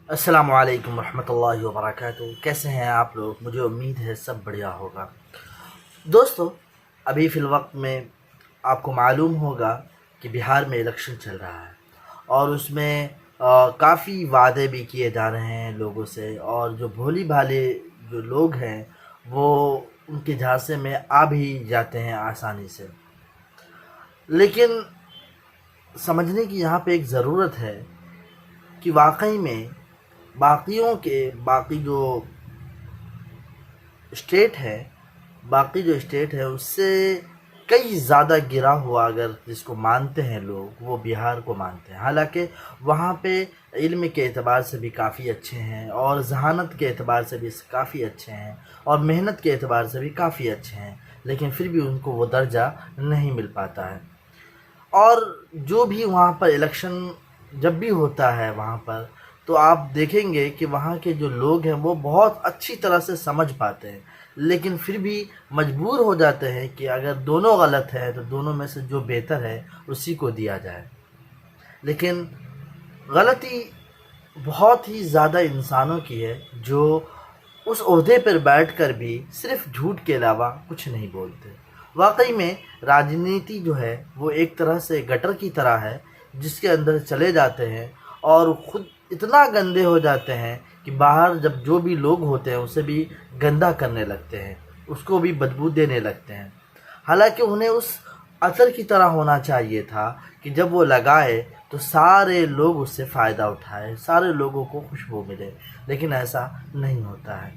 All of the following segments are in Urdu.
السلام علیکم ورحمۃ اللہ وبرکاتہ۔ کیسے ہیں آپ لوگ؟ مجھے امید ہے سب بڑھیا ہوگا۔ دوستو، ابھی فی الوقت میں آپ کو معلوم ہوگا کہ بہار میں الیکشن چل رہا ہے، اور اس میں کافی وعدے بھی کیے جا رہے ہیں لوگوں سے، اور جو بھولی بھالے جو لوگ ہیں وہ ان کے جھانسے میں آ بھی جاتے ہیں آسانی سے۔ لیکن سمجھنے کی یہاں پہ ایک ضرورت ہے کہ واقعی میں باقی جو اسٹیٹ ہے اس سے کئی زیادہ گرا ہوا، اگر جس کو مانتے ہیں لوگ، وہ بہار کو مانتے ہیں۔ حالانکہ وہاں پہ علم کے اعتبار سے بھی کافی اچھے ہیں، اور ذہانت کے اعتبار سے بھی کافی اچھے ہیں، اور محنت کے اعتبار سے بھی کافی اچھے ہیں، لیکن پھر بھی ان کو وہ درجہ نہیں مل پاتا ہے۔ اور جو بھی وہاں پر الیکشن جب بھی ہوتا ہے وہاں پر، تو آپ دیکھیں گے کہ وہاں کے جو لوگ ہیں وہ بہت اچھی طرح سے سمجھ پاتے ہیں، لیکن پھر بھی مجبور ہو جاتے ہیں کہ اگر دونوں غلط ہے تو دونوں میں سے جو بہتر ہے اسی کو دیا جائے۔ لیکن غلطی بہت ہی زیادہ انسانوں کی ہے جو اس عہدے پر بیٹھ کر بھی صرف جھوٹ کے علاوہ کچھ نہیں بولتے۔ واقعی میں راجنیتی جو ہے وہ ایک طرح سے گٹر کی طرح ہے، جس کے اندر چلے جاتے ہیں اور خود اتنا گندے ہو جاتے ہیں کہ باہر جب جو بھی لوگ ہوتے ہیں اسے بھی گندا کرنے لگتے ہیں، اس کو بھی بدبو دینے لگتے ہیں۔ حالانکہ انہیں اس عطر کی طرح ہونا چاہیے تھا کہ جب وہ لگائے تو سارے لوگ اس سے فائدہ اٹھائے، سارے لوگوں کو خوشبو ملے، لیکن ایسا نہیں ہوتا ہے۔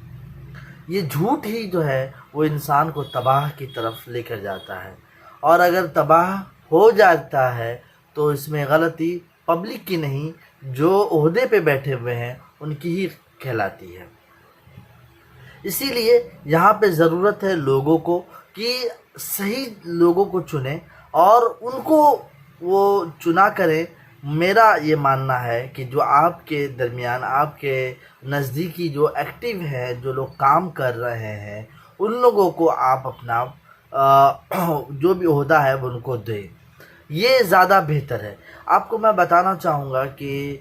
یہ جھوٹ ہی جو ہے وہ انسان کو تباہ کی طرف لے کر جاتا ہے، اور اگر تباہ ہو جاتا ہے تو اس میں غلطی پبلک کی نہیں، جو عہدے پہ بیٹھے ہوئے ہیں ان کی ہی کہلاتی ہے۔ اسی لیے یہاں پہ ضرورت ہے لوگوں کو کہ صحیح لوگوں کو چنیں اور ان کو وہ چنا کریں۔ میرا یہ ماننا ہے کہ جو آپ کے درمیان، آپ کے نزدیکی جو ایکٹیو ہیں، جو لوگ کام کر رہے ہیں، ان لوگوں کو آپ اپنا جو بھی عہدہ ہے وہ ان کو دیں، یہ زیادہ بہتر ہے۔ آپ کو میں بتانا چاہوں گا کہ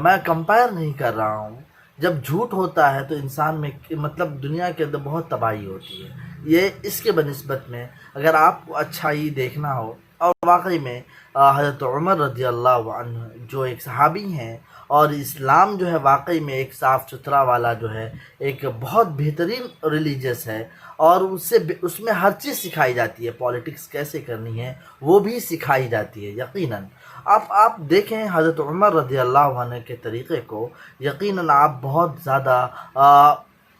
میں کمپائر نہیں کر رہا ہوں، جب جھوٹ ہوتا ہے تو انسان میں مطلب دنیا کے اندر بہت تباہی ہوتی ہے۔ یہ اس کے بنسبت میں اگر آپ کو اچھائی دیکھنا ہو، اور واقعی میں حضرت عمر رضی اللہ عنہ جو ایک صحابی ہیں، اور اسلام جو ہے واقعی میں ایک صاف ستھرا والا جو ہے، ایک بہت بہترین ریلیجس ہے، اور اس میں ہر چیز سکھائی جاتی ہے، پالیٹکس کیسے کرنی ہے وہ بھی سکھائی جاتی ہے یقیناً۔ آپ دیکھیں حضرت عمر رضی اللہ عنہ کے طریقے کو، یقیناً آپ بہت زیادہ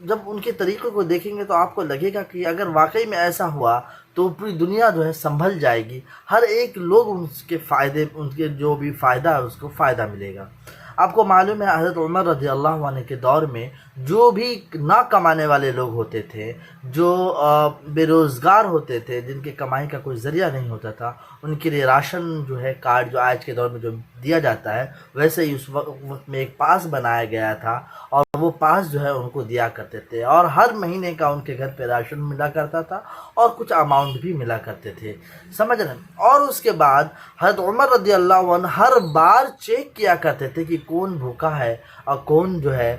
جب ان کے طریقے کو دیکھیں گے تو آپ کو لگے گا کہ اگر واقعی میں ایسا ہوا تو پوری دنیا جو ہے سنبھل جائے گی، ہر ایک لوگ ان کے جو بھی فائدہ ہے اس کو فائدہ ملے گا۔ آپ کو معلوم ہے حضرت عمر رضی اللہ عنہ کے دور میں جو بھی نہ کمانے والے لوگ ہوتے تھے، جو بے روزگار ہوتے تھے، جن کے کمائی کا کوئی ذریعہ نہیں ہوتا تھا، ان کے لیے راشن جو ہے کارڈ جو آج کے دور میں جو دیا جاتا ہے، ویسے ہی اس وقت میں ایک پاس بنایا گیا تھا، اور وہ پاس جو ہے ان کو دیا کرتے تھے، اور ہر مہینے کا ان کے گھر پہ راشن ملا کرتا تھا، اور کچھ اماؤنٹ بھی ملا کرتے تھے، سمجھ رہے ہیں۔ اور اس کے بعد حضرت عمر رضی اللہ عنہ ہر بار چیک کیا کرتے تھے کہ کون بھوکا ہے اور کون جو ہے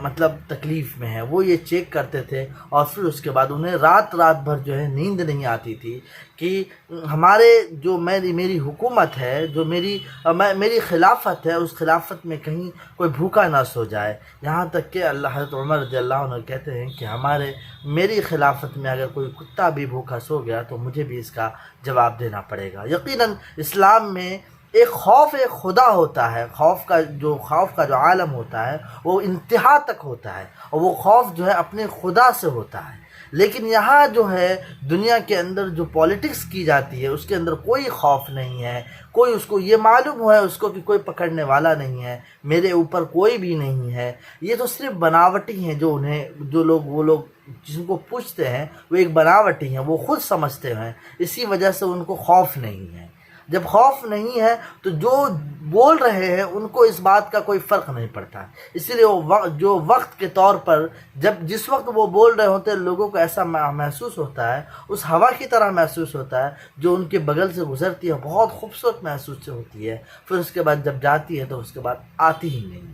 مطلب تکلیف میں ہے، وہ یہ چیک کرتے تھے، اور پھر اس کے بعد انہیں رات بھر جو ہے نیند نہیں آتی تھی کہ ہمارے جو میری حکومت ہے، جو میری خلافت ہے، اس خلافت میں کہیں کوئی بھوکا نہ سو جائے۔ یہاں تک کہ حضرت عمر رضی اللہ عنہ کہتے ہیں کہ میری خلافت میں اگر کوئی کتا بھی بھوکا سو گیا تو مجھے بھی اس کا جواب دینا پڑے گا۔ یقیناً اسلام میں ایک خوف خدا ہوتا ہے، خوف کا جو عالم ہوتا ہے وہ انتہا تک ہوتا ہے، اور وہ خوف جو ہے اپنے خدا سے ہوتا ہے۔ لیکن یہاں جو ہے دنیا کے اندر جو پالیٹکس کی جاتی ہے اس کے اندر کوئی خوف نہیں ہے، کوئی اس کو یہ معلوم ہے اس کو کہ کوئی پکڑنے والا نہیں ہے، میرے اوپر کوئی بھی نہیں ہے۔ یہ تو صرف بناوٹی ہیں، وہ لوگ جن کو پوچھتے ہیں وہ ایک بناوٹی ہیں، وہ خود سمجھتے ہیں، اسی وجہ سے ان کو خوف نہیں ہے۔ جب خوف نہیں ہے تو جو بول رہے ہیں ان کو اس بات کا کوئی فرق نہیں پڑتا، اسی لیے جو وقت کے طور پر جس وقت وہ بول رہے ہوتے ہیں لوگوں کو ایسا محسوس ہوتا ہے، اس ہوا کی طرح محسوس ہوتا ہے جو ان کے بغل سے گزرتی ہے، بہت خوبصورت محسوس ہوتی ہے، پھر اس کے بعد جب جاتی ہے تو اس کے بعد آتی ہی نہیں۔